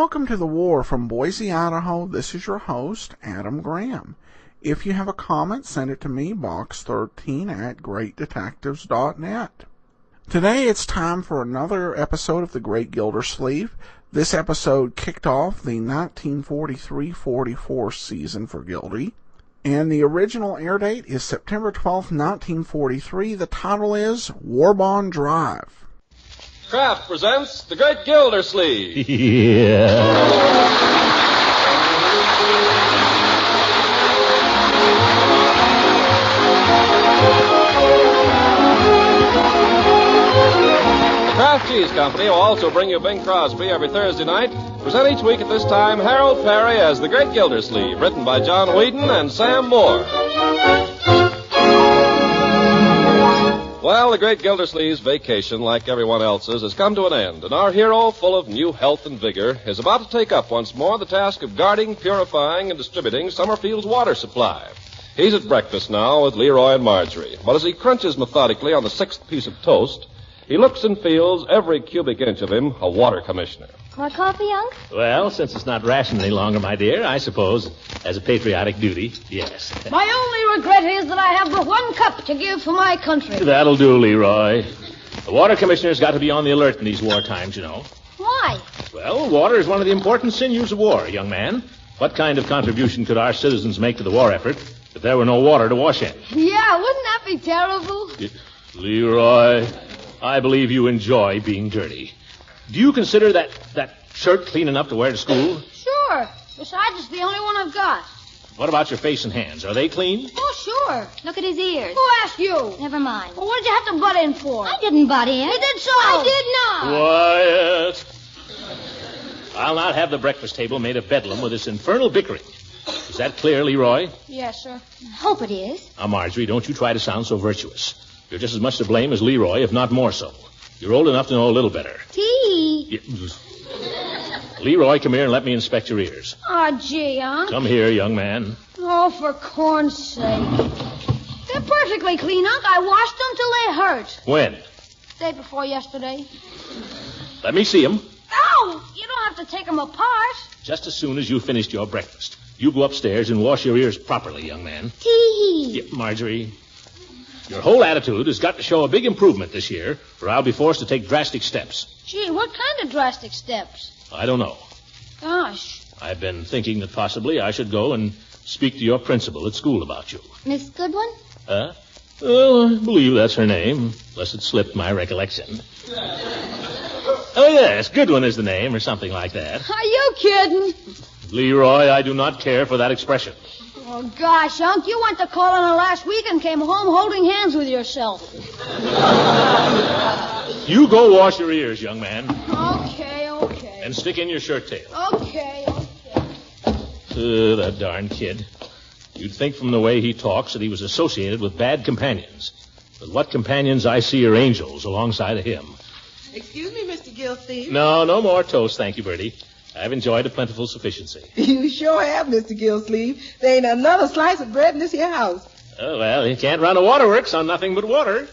Welcome to The War from Boise, Idaho. This is your host, Adam Graham. If you have a comment, send it to me, box13@greatdetectives.net. Today it's time for another episode of The Great Gildersleeve. This episode kicked off the 1943-44 season for Gildy, and the original air date is September 12th, 1943. The title is War Bond Drive. Kraft presents The Great Gildersleeve. The Kraft Cheese Company will also bring you Bing Crosby every Thursday night. Present each week at this time Harold Perry as The Great Gildersleeve, written by John Whedon and Sam Moore. Well, the Great Gildersleeve's vacation, like everyone else's, has come to an end, and our hero, full of new health and vigor, is about to take up once more the task of guarding, purifying, and distributing Summerfield's water supply. He's at breakfast now with Leroy and Marjorie, but as he crunches methodically on the sixth piece of toast, he looks and feels every cubic inch of him a water commissioner. More coffee, Unc? Well, since it's not rationed any longer, my dear, I suppose, as a patriotic duty, yes. My only regret is that I have but one cup to give for my country. That'll do, Leroy. The water commissioner's got to be on the alert in these war times, you know. Why? Well, water is one of the important sinews of war, young man. What kind of contribution could our citizens make to the war effort if there were no water to wash in? Yeah, wouldn't that be terrible? Leroy, I believe you enjoy being dirty. Do you consider that shirt clean enough to wear to school? Sure. Besides, it's the only one I've got. What about your face and hands? Are they clean? Oh, sure. Look at his ears. Who asked you? Never mind. Well, what did you have to butt in for? I didn't butt in. You did so. I did not. Quiet. I'll not have the breakfast table made of bedlam with this infernal bickering. Is that clear, Leroy? Yes, sir. I hope it is. Now, Marjorie, don't you try to sound so virtuous. You're just as much to blame as Leroy, if not more so. You're old enough to know a little better. Tea. Leroy, come here and let me inspect your ears. Oh, gee, Unc. Come here, young man. Oh, for corn's sake. They're perfectly clean, Unc. I washed them till they hurt. When? Day before yesterday. Let me see them. Oh, you don't have to take them apart. Just as soon as you finished your breakfast. You go upstairs and wash your ears properly, young man. Tea. Marjorie, your whole attitude has got to show a big improvement this year, or I'll be forced to take drastic steps. Gee, what kind of drastic steps? I don't know. Gosh. I've been thinking that possibly I should go and speak to your principal at school about you. Miss Goodwin? Huh? Well, I believe that's her name, unless it slipped my recollection. Oh, yes, Goodwin is the name, or something like that. Are you kidding? Leroy, I do not care for that expression. Oh, gosh, Unc, you went to call on her last week and came home holding hands with yourself. You go wash your ears, young man. Okay. And stick in your shirt tail. Okay. That darn kid. You'd think from the way he talks that he was associated with bad companions. But what companions I see are angels alongside of him. Excuse me, Mr. Gildersleeve. No more toast, thank you, Bertie. I've enjoyed a plentiful sufficiency. You sure have, Mr. Gildersleeve. There ain't another slice of bread in this here house. Oh, well, you can't run a waterworks on nothing but water.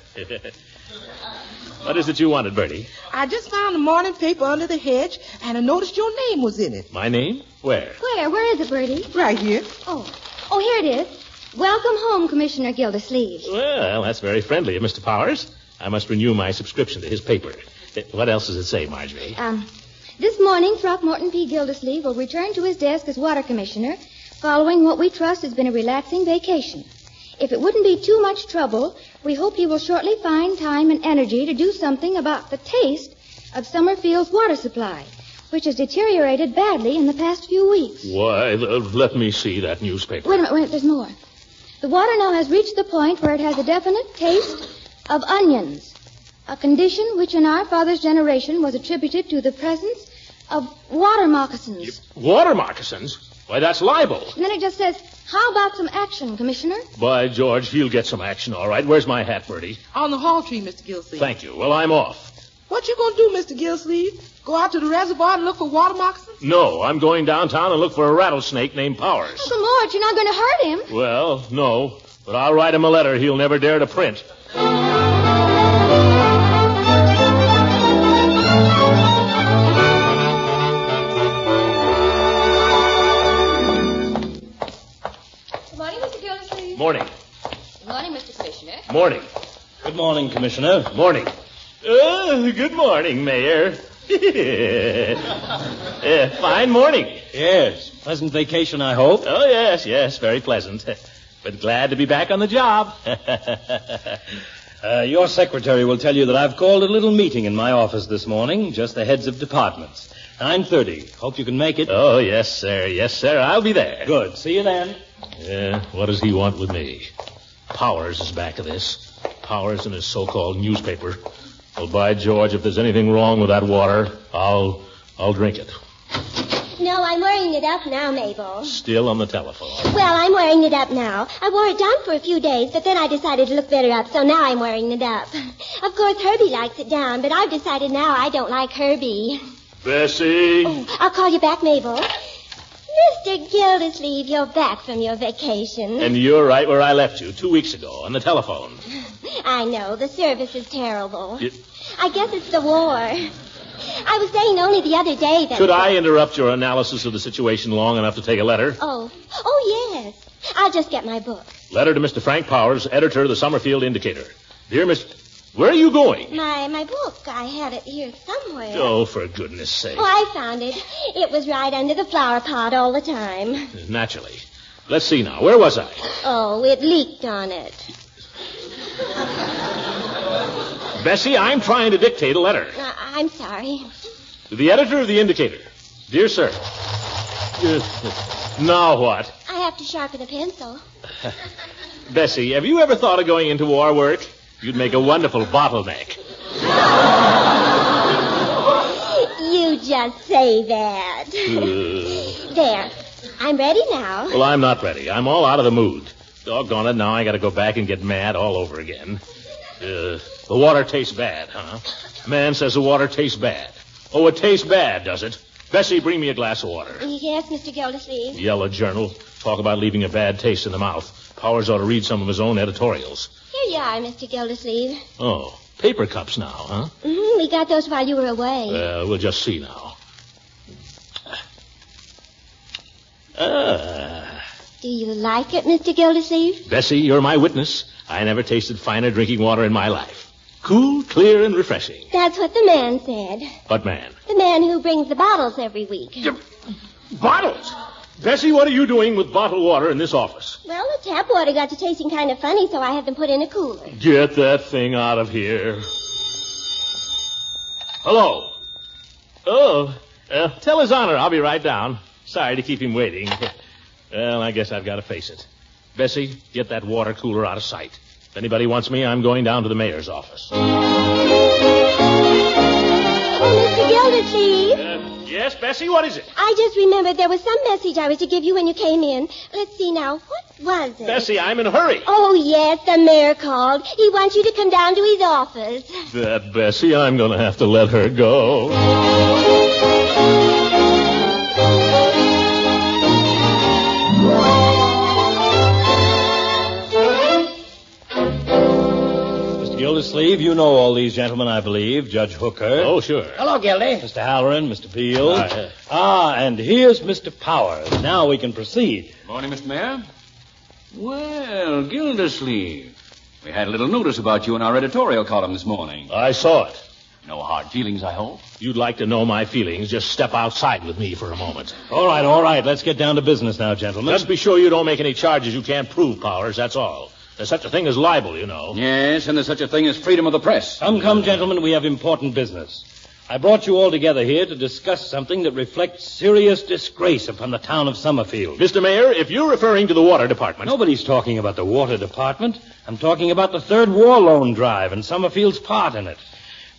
What is it you wanted, Bertie? I just found the morning paper under the hedge, and I noticed your name was in it. My name? Where? Where is it, Bertie? Right here. Oh, here it is. Welcome home, Commissioner Gildersleeve. Well, that's very friendly of Mr. Powers. I must renew my subscription to his paper. What else does it say, Marjorie? This morning, Throckmorton P. Gildersleeve will return to his desk as water commissioner, following what we trust has been a relaxing vacation. If it wouldn't be too much trouble, we hope he will shortly find time and energy to do something about the taste of Summerfield's water supply, which has deteriorated badly in the past few weeks. Why, let me see that newspaper. Wait a minute, there's more. The water now has reached the point where it has a definite taste of onions, a condition which in our father's generation was attributed to the presence of water moccasins. Water moccasins? Why, that's libel. And then it just says, how about some action, Commissioner? By George, he'll get some action, all right. Where's my hat, Bertie? On the hall tree, Mr. Gildersleeve. Thank you. Well, I'm off. What you gonna do, Mr. Gildersleeve? Go out to the reservoir and look for water moccasins? No, I'm going downtown and look for a rattlesnake named Powers. Uncle Mort, you're not going to hurt him. Well, no, but I'll write him a letter he'll never dare to print. Morning. Good morning, Mr. Commissioner. Morning. Good morning, Commissioner. Morning. Good morning, Mayor. Fine morning. Yes. Pleasant vacation, I hope. Oh, yes, very pleasant. But glad to be back on the job. Your secretary will tell you that I've called a little meeting in my office this morning, just the heads of departments. 9:30. Hope you can make it. Oh, yes, sir. Yes, sir. I'll be there. Good. See you then. What does he want with me? Powers is back of this. Powers and his so-called newspaper. Well, by George, if there's anything wrong with that water, I'll drink it. No, I'm wearing it up now, Mabel. Still on the telephone. Well, I'm wearing it up now. I wore it down for a few days, but then I decided to look better up, so now I'm wearing it up. Of course, Herbie likes it down, but I've decided now I don't like Herbie. Bessie. Oh, I'll call you back, Mabel. Mr. Gildersleeve, you're back from your vacation. And you're right where I left you 2 weeks ago, on the telephone. I know, the service is terrible. You... I guess it's the war. I was saying only the other day that... Could I interrupt your analysis of the situation long enough to take a letter? Oh, yes. I'll just get my book. Letter to Mr. Frank Powers, editor of the Summerfield Indicator. Dear Mr... Where are you going? My book. I had it here somewhere. Oh, for goodness sake. Oh, I found it. It was right under the flower pot all the time. Naturally. Let's see now. Where was I? Oh, it leaked on it. Bessie, I'm trying to dictate a letter. I'm sorry. To the editor of the Indicator. Dear sir. Now what? I have to sharpen a pencil. Bessie, have you ever thought of going into war work? You'd make a wonderful bottleneck. You just say that. There. I'm ready now. Well, I'm not ready. I'm all out of the mood. Doggone it, now I gotta go back and get mad all over again. The water tastes bad, huh? Man says the water tastes bad. Oh, it tastes bad, does it? Bessie, bring me a glass of water. Yes, Mr. Gildersleeve. Yellow Journal. Talk about leaving a bad taste in the mouth. Powers ought to read some of his own editorials. Here you are, Mr. Gildersleeve. Oh, paper cups now, huh? Mm-hmm. We got those while you were away. We'll just see now. Do you like it, Mr. Gildersleeve? Bessie, you're my witness. I never tasted finer drinking water in my life. Cool, clear, and refreshing. That's what the man said. What man? The man who brings the bottles every week. Bottles? Bessie, what are you doing with bottled water in this office? Well, the tap water got to tasting kind of funny, so I had them put in a cooler. Get that thing out of here. Hello. Oh, tell His Honor I'll be right down. Sorry to keep him waiting. Well, I guess I've got to face it. Bessie, get that water cooler out of sight. If anybody wants me, I'm going down to the mayor's office. Oh, Mr. Gildersleeve. Yes, Bessie, what is it? I just remembered there was some message I was to give you when you came in. Let's see now. What was it? Bessie, I'm in a hurry. Oh, yes, the mayor called. He wants you to come down to his office. That Bessie, I'm going to have to let her go. Gildersleeve, you know all these gentlemen, I believe. Judge Hooker. Oh, sure. Hello, Gildy. Mr. Halloran, Mr. Peel. And here's Mr. Powers. Now we can proceed. Morning, Mr. Mayor. Well, Gildersleeve, we had a little notice about you in our editorial column this morning. I saw it. No hard feelings, I hope. You'd like to know my feelings. Just step outside with me for a moment. All right. Let's get down to business now, gentlemen. Just be sure you don't make any charges you can't prove, Powers. That's all. There's such a thing as libel, you know. Yes, and there's such a thing as freedom of the press. Come, gentlemen, we have important business. I brought you all together here to discuss something that reflects serious disgrace upon the town of Summerfield. Mr. Mayor, if you're referring to the water department... Nobody's talking about the water department. I'm talking about the third war loan drive and Summerfield's part in it.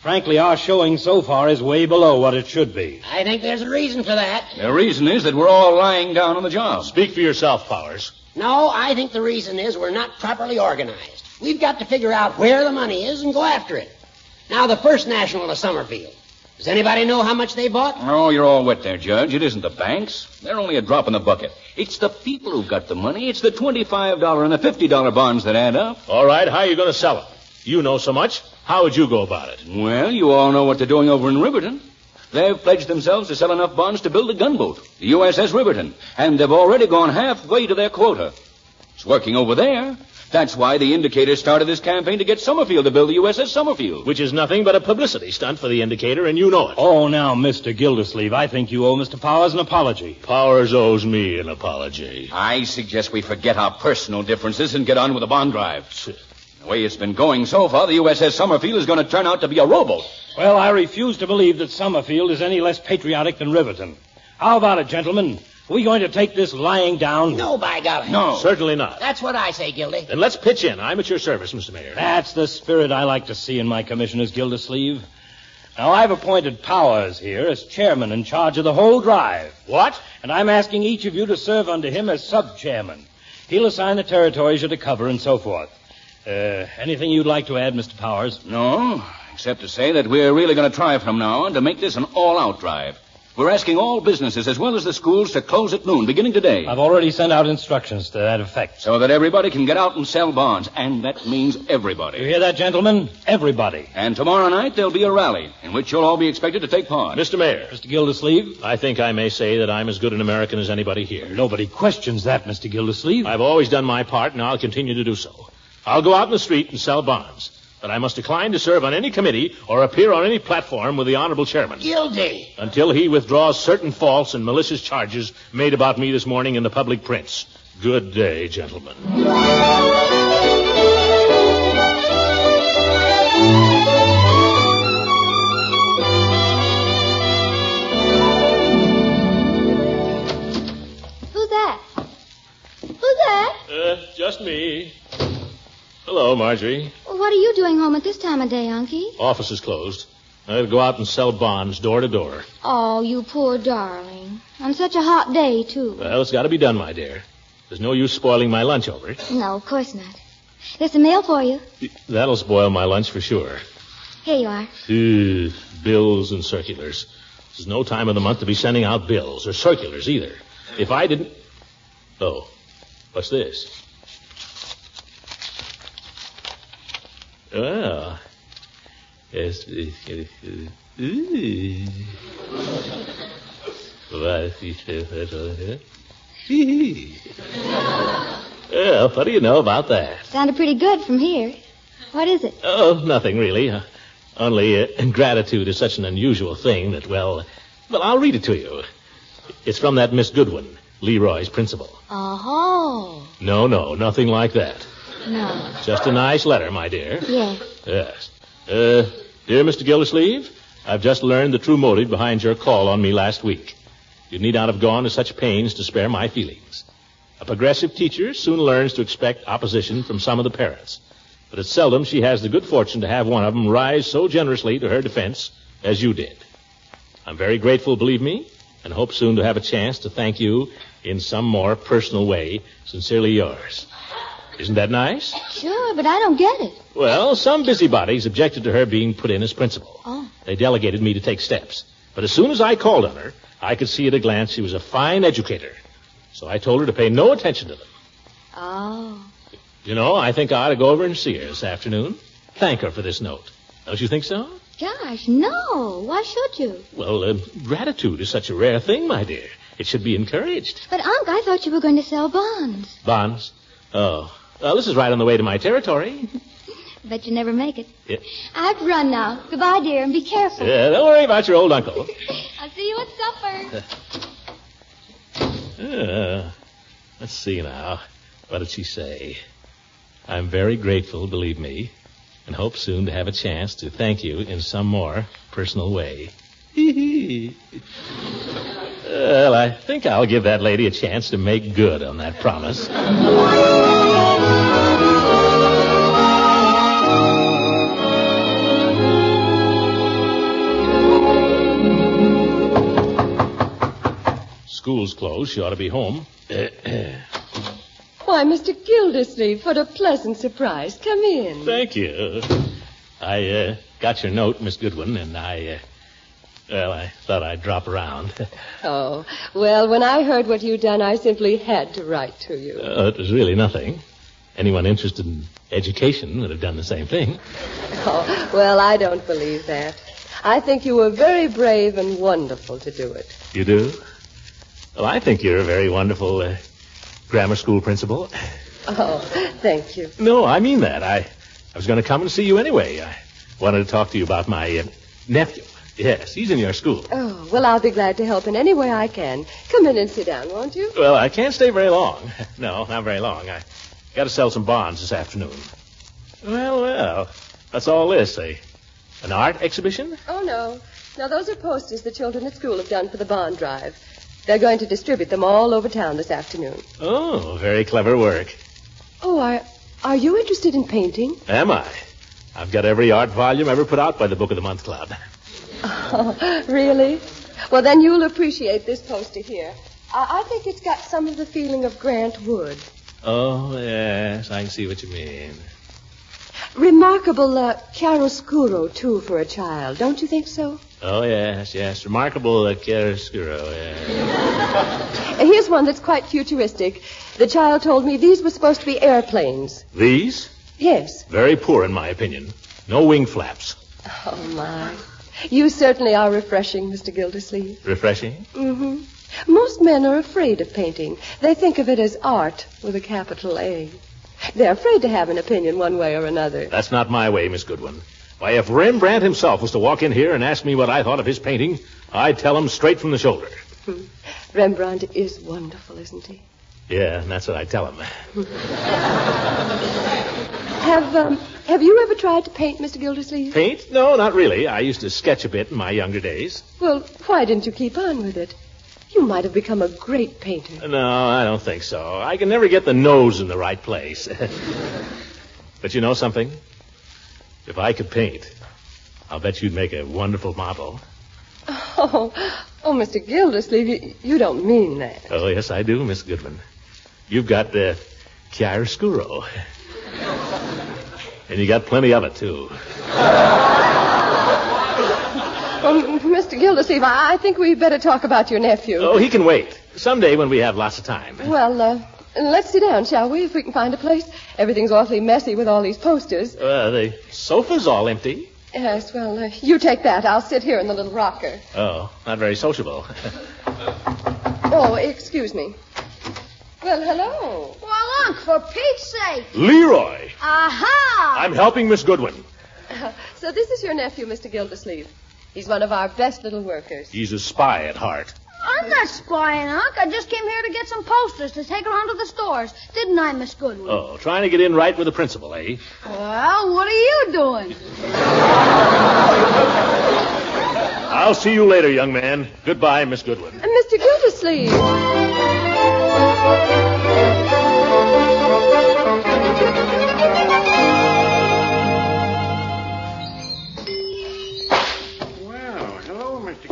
Frankly, our showing so far is way below what it should be. I think there's a reason for that. The reason is that we're all lying down on the job. Speak for yourself, Powers. No, I think the reason is we're not properly organized. We've got to figure out where the money is and go after it. Now, the First National of Summerfield. Does anybody know how much they bought? Oh, you're all wet there, Judge. It isn't the banks. They're only a drop in the bucket. It's the people who've got the money. It's the $25 and the $50 bonds that add up. All right, how are you going to sell them? You know so much. How would you go about it? Well, you all know what they're doing over in Riverton. They've pledged themselves to sell enough bonds to build a gunboat, the USS Riverton, and they've already gone halfway to their quota. It's working over there. That's why the Indicator started this campaign to get Summerfield to build the USS Summerfield. Which is nothing but a publicity stunt for the Indicator, and you know it. Oh, now, Mr. Gildersleeve, I think you owe Mr. Powers an apology. Powers owes me an apology. I suggest we forget our personal differences and get on with the bond drive. The way it's been going so far, the USS Summerfield is going to turn out to be a rowboat. Well, I refuse to believe that Summerfield is any less patriotic than Riverton. How about it, gentlemen? Are we going to take this lying down? No, by golly. No. Certainly not. That's what I say, Gildy. Then let's pitch in. I'm at your service, Mr. Mayor. That's the spirit I like to see in my commissioners, Gildersleeve. Now, I've appointed Powers here as chairman in charge of the whole drive. What? And I'm asking each of you to serve under him as sub-chairman. He'll assign the territories you're to cover and so forth. Anything you'd like to add, Mr. Powers? No, except to say that we're really going to try from now on to make this an all-out drive. We're asking all businesses as well as the schools to close at noon, beginning today. I've already sent out instructions to that effect. So that everybody can get out and sell bonds. And that means everybody. You hear that, gentlemen? Everybody. And tomorrow night there'll be a rally in which you'll all be expected to take part. Mr. Mayor. Mr. Gildersleeve? I think I may say that I'm as good an American as anybody here. Nobody questions that, Mr. Gildersleeve. I've always done my part, and I'll continue to do so. I'll go out in the street and sell bonds. But I must decline to serve on any committee or appear on any platform with the Honorable Chairman. Gildy. Until he withdraws certain false and malicious charges made about me this morning in the public prints. Good day, gentlemen. Who's that? Who's that? Just me. Hello, Marjorie. Well, what are you doing home at this time of day, Unky? Office is closed. I gotta go out and sell bonds door to door. Oh, you poor darling. On such a hot day, too. Well, it's got to be done, my dear. There's no use spoiling my lunch over it. No, of course not. There's some mail for you. That'll spoil my lunch for sure. Here you are. Bills and circulars. There's no time of the month to be sending out bills or circulars either. If I didn't... Oh, what's this? Well, yes. Well, what do you know about that? Sounded pretty good from here. What is it? Oh, nothing really. Only gratitude is such an unusual thing that, well, I'll read it to you. It's from that Miss Goodwin, Leroy's principal. Oh. No, nothing like that. No. Just a nice letter, my dear. Yes. Yes. Dear Mr. Gildersleeve, I've just learned the true motive behind your call on me last week. You need not have gone to such pains to spare my feelings. A progressive teacher soon learns to expect opposition from some of the parents. But it's seldom she has the good fortune to have one of them rise so generously to her defense as you did. I'm very grateful, believe me, and hope soon to have a chance to thank you in some more personal way. Sincerely yours. Isn't that nice? Sure, but I don't get it. Well, some busybodies objected to her being put in as principal. Oh. They delegated me to take steps. But as soon as I called on her, I could see at a glance she was a fine educator. So I told her to pay no attention to them. Oh. You know, I think I ought to go over and see her this afternoon. Thank her for this note. Don't you think so? Gosh, no. Why should you? Well, gratitude is such a rare thing, my dear. It should be encouraged. But, Unc, I thought you were going to sell bonds. Bonds? Oh. Well, this is right on the way to my territory. Bet you never make it. Yeah. I have to run now. Goodbye, dear, and be careful. Don't worry about your old uncle. I'll see you at supper. Let's see now. What did she say? I'm very grateful, believe me, and hope soon to have a chance to thank you in some more personal way. Well, I think I'll give that lady a chance to make good on that promise. School's closed. She ought to be home. Why, Mr. Gildersleeve, what a pleasant surprise. Come in. Thank you. I got your note, Miss Goodwin, and I thought I'd drop around. Oh, well, when I heard what you'd done, I simply had to write to you. It was really nothing. Anyone interested in education would have done the same thing. Oh, well, I don't believe that. I think you were very brave and wonderful to do it. You do? Well, I think you're a very wonderful grammar school principal. Oh, thank you. No, I mean that. I was going to come and see you anyway. I wanted to talk to you about my nephew. Yes, he's in your school. Oh, well, I'll be glad to help in any way I can. Come in and sit down, won't you? Well, I can't stay very long. No, not very long. I got to sell some bonds this afternoon. Well, that's all this. An art exhibition? Oh, no. No, those are posters the children at school have done for the bond drive. They're going to distribute them all over town this afternoon. Oh, very clever work. Oh, are you interested in painting? Am I? I've got every art volume ever put out by the Book of the Month Club. Oh, really? Well, then you'll appreciate this poster here. I think it's got some of the feeling of Grant Wood. Oh, yes, I can see what you mean. Remarkable chiaroscuro, too, for a child. Don't you think so? Oh, yes. Remarkable chiaroscuro, yes. Here's one that's quite futuristic. The child told me these were supposed to be airplanes. These? Yes. Very poor, in my opinion. No wing flaps. Oh, my. You certainly are refreshing, Mr. Gildersleeve. Refreshing? Mm-hmm. Most men are afraid of painting. They think of it as art with a capital A. They're afraid to have an opinion one way or another. That's not my way, Miss Goodwin. Why, if Rembrandt himself was to walk in here and ask me what I thought of his painting, I'd tell him straight from the shoulder. Rembrandt is wonderful, isn't he? Yeah, and that's what I tell him. Have you ever tried to paint, Mr. Gildersleeve? Paint? No, not really. I used to sketch a bit in my younger days. Well, why didn't you keep on with it? You might have become a great painter. No, I don't think so. I can never get the nose in the right place. But you know something? If I could paint, I'll bet you'd make a wonderful model. Oh, Mr. Gildersleeve, you don't mean that. Oh, yes, I do, Miss Goodwin. You've got the chiaroscuro. And you got plenty of it, too. Mr. Gildersleeve, I think we'd better talk about your nephew. Oh, he can wait. Someday when we have lots of time. Well, let's sit down, shall we, if we can find a place? Everything's awfully messy with all these posters. The sofa's all empty. Yes, well, you take that. I'll sit here in the little rocker. Oh, not very sociable. Oh, excuse me. Well, hello. Well, Unc, for Pete's sake. Leroy! Aha! I'm helping Miss Goodwin. So this is your nephew, Mr. Gildersleeve. He's one of our best little workers. He's a spy at heart. I'm not spying, Unc. I just came here to get some posters to take around to the stores. Didn't I, Miss Goodwin? Oh, trying to get in right with the principal, eh? Well, what are you doing? I'll see you later, young man. Goodbye, Miss Goodwin. Mr. Gildersleeve.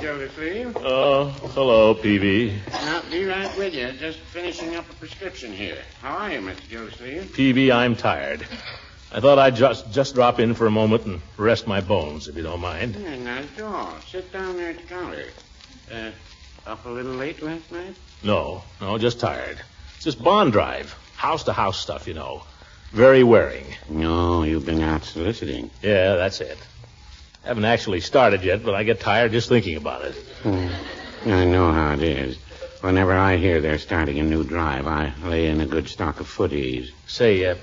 Gildersleeve. Oh, hello, Peavy. I'll be right with you. Just finishing up a prescription here. How are you, Mr. Gildersleeve? Peavy, I'm tired. I thought I'd just drop in for a moment and rest my bones, if you don't mind. Yeah, not at all. Sit down there at the counter. Up a little late last night? No, just tired. It's this bond drive. House-to-house stuff, you know. Very wearing. No, you've been out soliciting. Yeah, that's it. Haven't actually started yet, but I get tired just thinking about it. I know how it is. Whenever I hear they're starting a new drive, I lay in a good stock of footies. Say,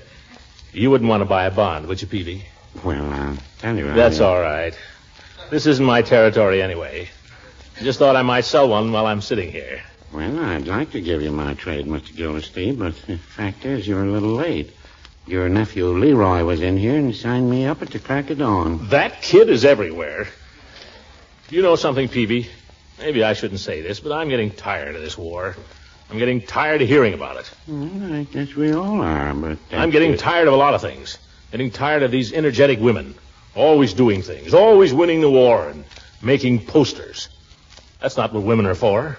you wouldn't want to buy a bond, would you, Peavy? Well, I'll tell you. That's all right. This isn't my territory anyway. I just thought I might sell one while I'm sitting here. Well, I'd like to give you my trade, Mr. Gildersleeve, but the fact is you're a little late. Your nephew Leroy was in here and signed me up at the crack of dawn. That kid is everywhere. You know something, Peavy? Maybe I shouldn't say this, but I'm getting tired of this war. I'm getting tired of hearing about it. Well, I guess we all are, but... I'm getting tired of a lot of things. Getting tired of these energetic women. Always doing things. Always winning the war and making posters. That's not what women are for.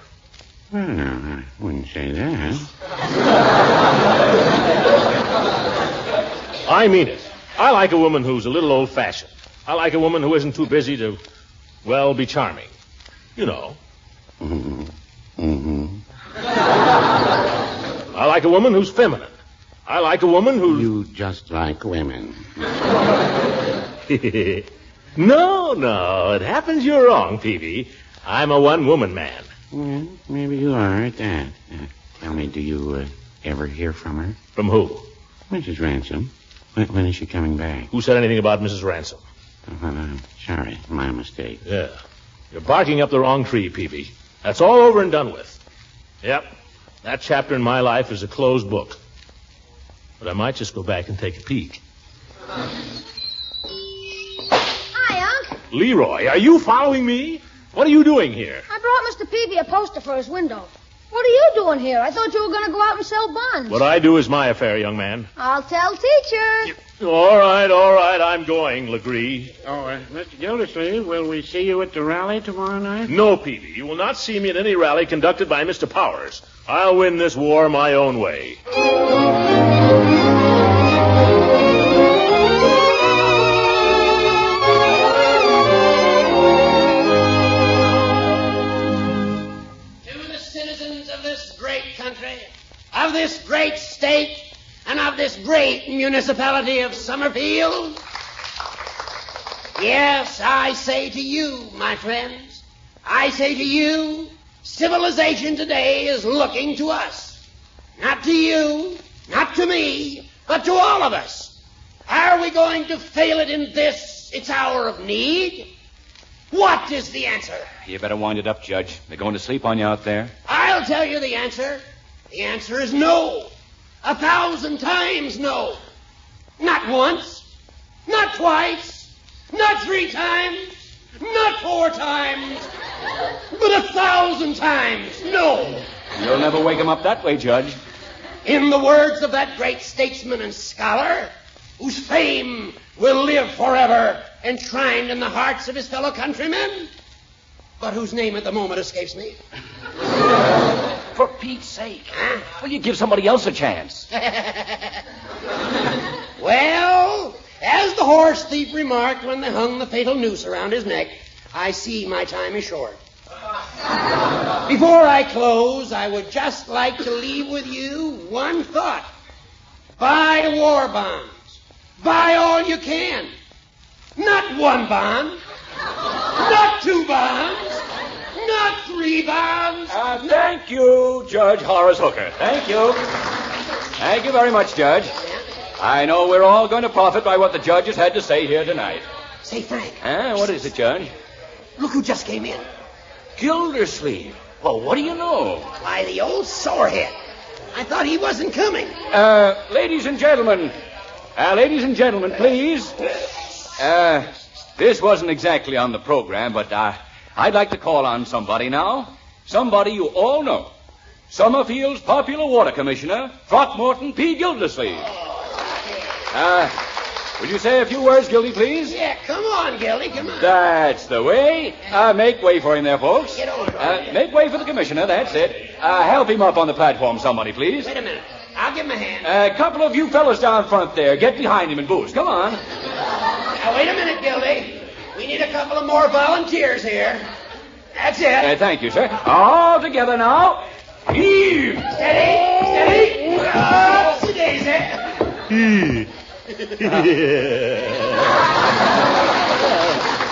Well, no, I wouldn't say that. I mean it. I like a woman who's a little old-fashioned. I like a woman who isn't too busy to, well, be charming. You know. Mm-hmm. I like a woman who's feminine. I like a woman who... You just like women. No. It happens you're wrong, Peavy. I'm a one-woman man. Well, maybe you are at that. Tell me, do you ever hear from her? From who? Mrs. Ransom. When is she coming back? Who said anything about Mrs. Ransom? Oh, well, I'm sorry. My mistake. Yeah. You're barking up the wrong tree, Peavy. That's all over and done with. Yep. That chapter in my life is a closed book. But I might just go back and take a peek. Hi, Unc. Leroy, are you following me? What are you doing here? I brought Mr. Peavy a poster for his window. What are you doing here? I thought you were going to go out and sell bonds. What I do is my affair, young man. I'll tell teacher. All right, I'm going, Legree. Oh, Mr. Gildersleeve, will we see you at the rally tomorrow night? No, Peavy. You will not see me at any rally conducted by Mr. Powers. I'll win this war my own way. Of this great state and of this great municipality of Summerfield. Yes, I say to you, my friends, I say to you, civilization today is looking to us. Not to you, not to me, but to all of us. Are we going to fail it in this, its hour of need? What is the answer? You better wind it up, Judge. They're going to sleep on you out there. I'll tell you the answer. The answer is no. 1,000 times no. Not once, not twice, not 3 times, not 4 times, but 1,000 times no. You'll never wake him up that way, Judge. In the words of that great statesman and scholar, whose fame will live forever enshrined in the hearts of his fellow countrymen, but whose name at the moment escapes me. For Pete's sake. Will you give somebody else a chance? Well, as the horse thief remarked when they hung the fatal noose around his neck, I see my time is short. Before I close, I would just like to leave with you one thought. Buy war bonds. Buy all you can. Not 1 bond. Not 2 bonds. Not 3 bonds. Thank you, Judge Horace Hooker. Thank you. Thank you very much, Judge. I know we're all going to profit by what the judge has had to say here tonight. Say, Frank. What is it, Judge? Look who just came in. Gildersleeve. Well, what do you know? Why, the old sorehead. I thought he wasn't coming. Ladies and gentlemen, please. This wasn't exactly on the program, but I'd like to call on somebody now. Somebody you all know. Summerfield's popular water commissioner, Throckmorton P. Gildersleeve. Would you say a few words, Gildy, please? Yeah, come on, Gildy, come on. That's the way. Make way for him there, folks. Get on, make way for the commissioner, that's it. Help him up on the platform, somebody, please. Wait a minute. I'll give him a hand. A couple of you fellas down front there, get behind him and boost. Come on. Now, wait a minute, Gildy. We need a couple of more volunteers here. That's it. Thank you, sir. All together now. Heave! Steady! Daisy!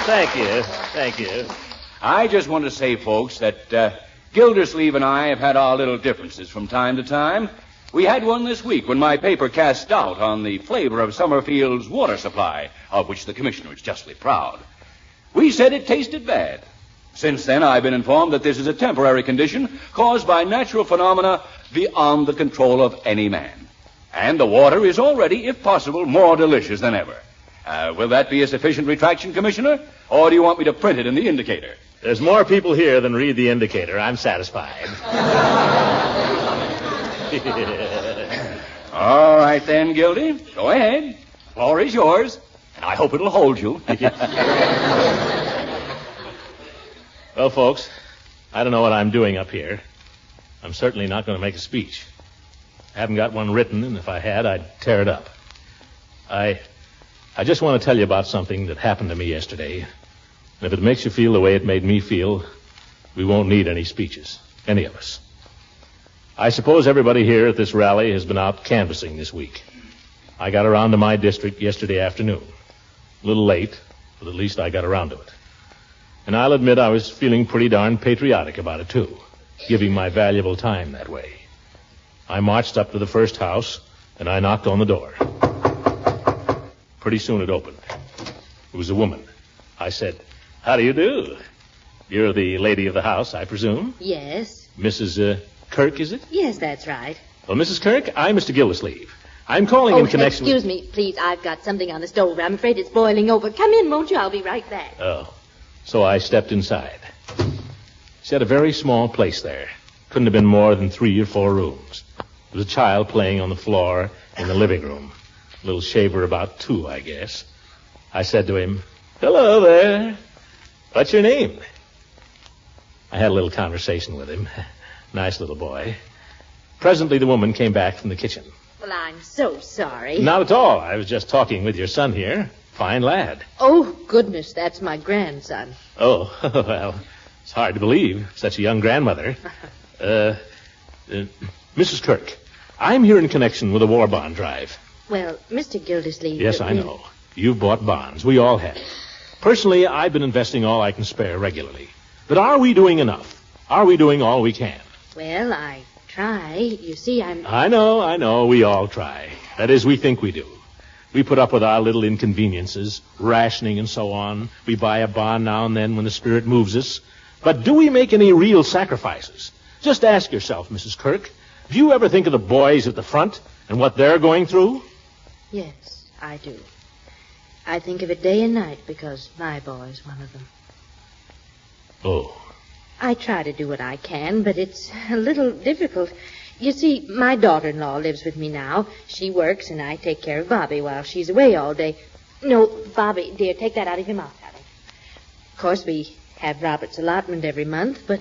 Thank you. I just want to say, folks, that Gildersleeve and I have had our little differences from time to time. We had one this week when my paper cast doubt on the flavor of Summerfield's water supply, of which the commissioner is justly proud. We said it tasted bad. Since then, I've been informed that this is a temporary condition caused by natural phenomena beyond the control of any man. And the water is already, if possible, more delicious than ever. Will that be a sufficient retraction, Commissioner? Or do you want me to print it in the indicator? There's more people here than read the indicator. I'm satisfied. All right, then, Gildy. Go ahead. The floor is yours. And I hope it'll hold you. Well, folks, I don't know what I'm doing up here. I'm certainly not going to make a speech. I haven't got one written, and if I had, I'd tear it up. I just want to tell you about something that happened to me yesterday. And if it makes you feel the way it made me feel, we won't need any speeches, any of us. I suppose everybody here at this rally has been out canvassing this week. I got around to my district yesterday afternoon. A little late, but at least I got around to it. And I'll admit I was feeling pretty darn patriotic about it, too, giving my valuable time that way. I marched up to the first house and I knocked on the door. Pretty soon it opened. It was a woman. I said, "How do you do? You're the lady of the house, I presume? Yes. Mrs. Kirk, is it?" Yes, that's right. Well, Mrs. Kirk, I'm Mr. Gildersleeve. I'm calling in connection excuse me, please. I've got something on the stove. I'm afraid it's boiling over. Come in, won't you? I'll be right back. Oh. So I stepped inside. She had a very small place there. Couldn't have been more than 3 or 4 rooms. There was a child playing on the floor in the living room. A little shaver about 2, I guess. I said to him, "Hello there. What's your name?" I had a little conversation with him. Nice little boy. Presently, the woman came back from the kitchen. Well, I'm so sorry. Not at all. I was just talking with your son here. Fine lad. Oh, goodness, that's my grandson. Oh, well, it's hard to believe. Such a young grandmother. Mrs. Kirk, I'm here in connection with a war bond drive. Well, Mr. Gildersleeve... Yes, I know. You've bought bonds. We all have. Personally, I've been investing all I can spare regularly. But are we doing enough? Are we doing all we can? Well, I try. You see, I know. We all try. That is, we think we do. We put up with our little inconveniences, rationing and so on. We buy a bond now and then when the spirit moves us. But do we make any real sacrifices? Just ask yourself, Mrs. Kirk, do you ever think of the boys at the front and what they're going through? Yes, I do. I think of it day and night because my boy's one of them. Oh. I try to do what I can, but it's a little difficult. You see, my daughter-in-law lives with me now. She works, and I take care of Bobby while she's away all day. No, Bobby, dear, take that out of your mouth, darling. Of course, we have Robert's allotment every month, but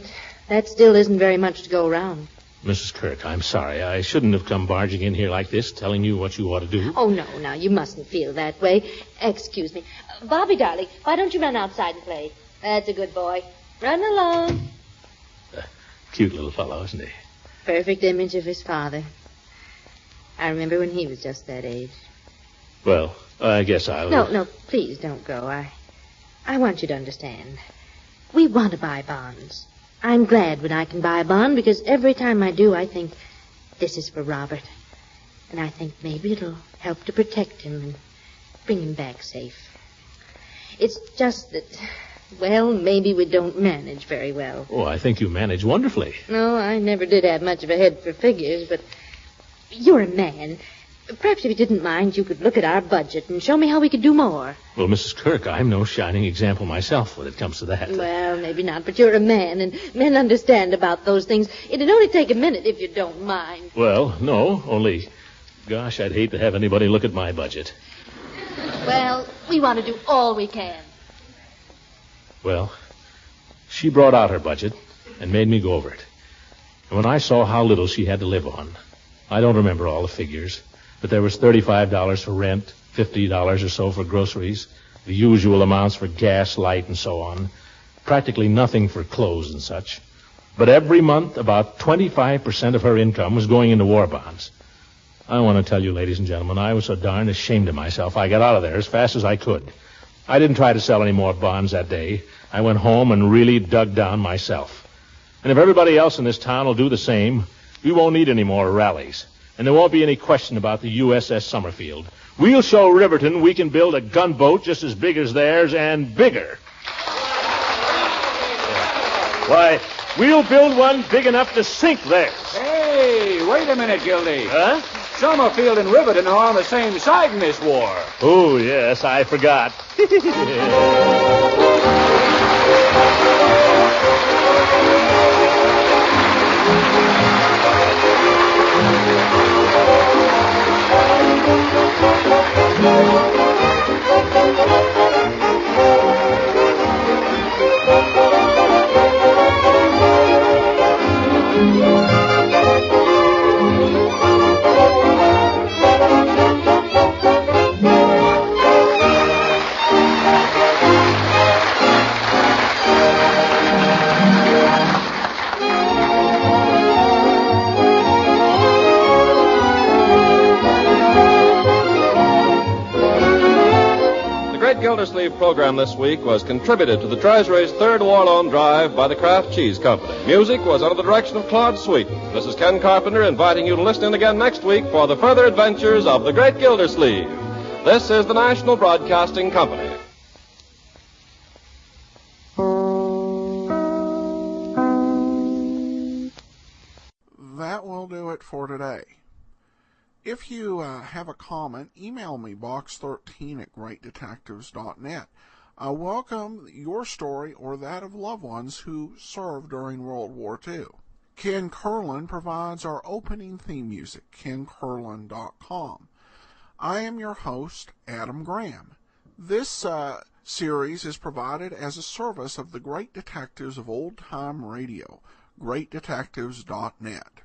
that still isn't very much to go around. Mrs. Kirk, I'm sorry. I shouldn't have come barging in here like this, telling you what you ought to do. Oh, no, now, you mustn't feel that way. Excuse me. Bobby, darling, why don't you run outside and play? That's a good boy. Run along. Cute little fellow, isn't he? Perfect image of his father. I remember when he was just that age. Well, I guess I'll... No, please don't go. I want you to understand. We want to buy bonds. I'm glad when I can buy a bond because every time I do, I think, this is for Robert. And I think maybe it'll help to protect him and bring him back safe. It's just that, well, maybe we don't manage very well. Oh, I think you manage wonderfully. No, I never did have much of a head for figures, but you're a man. Perhaps if you didn't mind, you could look at our budget and show me how we could do more. Well, Mrs. Kirk, I'm no shining example myself when it comes to that. Well, maybe not, but you're a man, and men understand about those things. It'd only take a minute if you don't mind. Well, no, only, gosh, I'd hate to have anybody look at my budget. Well, we want to do all we can. Well, she brought out her budget and made me go over it. And when I saw how little she had to live on, I don't remember all the figures, but there was $35 for rent, $50 or so for groceries, the usual amounts for gas, light, and so on. Practically nothing for clothes and such. But every month, about 25% of her income was going into war bonds. I want to tell you, ladies and gentlemen, I was so darn ashamed of myself. I got out of there as fast as I could. I didn't try to sell any more bonds that day. I went home and really dug down myself. And if everybody else in this town will do the same, we won't need any more rallies. And there won't be any question about the USS Summerfield. We'll show Riverton we can build a gunboat just as big as theirs and bigger. Why, we'll build one big enough to sink theirs. Hey, wait a minute, Gildy. Huh? Summerfield and Riverton are on the same side in this war. Oh, yes, I forgot. Great Gildersleeve program this week was contributed to the Treasury's third war loan drive by the Kraft Cheese Company. Music was under the direction of Claude Sweeten. This is Ken Carpenter inviting you to listen in again next week for the further adventures of the Great Gildersleeve. This is the National Broadcasting Company. That will do it for today. If you have a comment, email me, box13@greatdetectives.net. I welcome your story or that of loved ones who served during World War II. Ken Curlin provides our opening theme music, kencurlin.com. I am your host, Adam Graham. This series is provided as a service of the Great Detectives of Old Time Radio, greatdetectives.net.